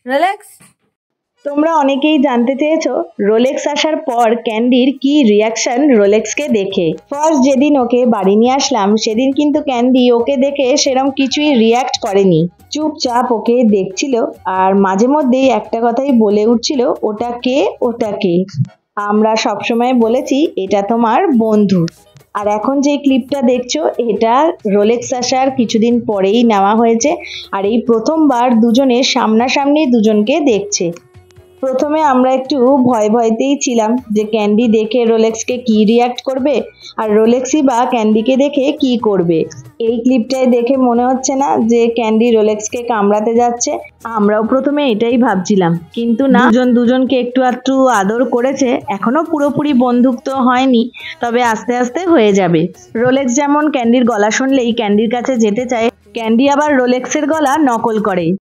Rolex. তোমরা অনেকেই জানতে চেয়েছো রোলেক্স আসার পর ক্যান্ডির কি রিয়াকশন রোলেক্সকে দেখে। ফার্স্ট যেদিন ওকে বাড়ি নিয়ে আসলাম সেদিন কিন্তু ক্যান্ডি ওকে দেখে সেরকম কিছুই রিয়াক্ট করেনি, চুপচাপ ওকে দেখছিল আর মাঝে মধ্যেই একটা কথাই বলে উঠছিল, ওটা কে, ওটা কে। আমরা সবসময় বলেছি এটা তোমার বন্ধু। আর এখন যে ক্লিপটা দেখছো এটা রোলেক্স আসার কিছুদিন পরেই নেওয়া হয়েছে, আর এই প্রথমবার দুজনের সামনাসামনি দুজনকে দেখছে। প্রথমে আমরা একটু ভয়তেই ছিলাম যে ক্যান্ডি দেখে রোলেক্সকে কি রিয়াক্ট করবে আর রোলেক্সই বা ক্যান্ডিকে দেখে কি করবে। এই ক্লিপটায় দেখে মনে হচ্ছে না যে ক্যান্ডি রোলেক্সকে কামড়াতে যাচ্ছে? আমরাও প্রথমে এটাই ভাবছিলাম, কিন্তু না, দুজনকে একটু আধটু আদর করেছে, এখনো পুরোপুরি বন্ধুত্ব হয়নি, তবে আস্তে আস্তে হয়ে যাবে। রোলেক্স যেমন ক্যান্ডির গলা শুনলেই ক্যান্ডির কাছে যেতে চায়, ক্যান্ডি আবার রোলেক্সের গলা নকল করে।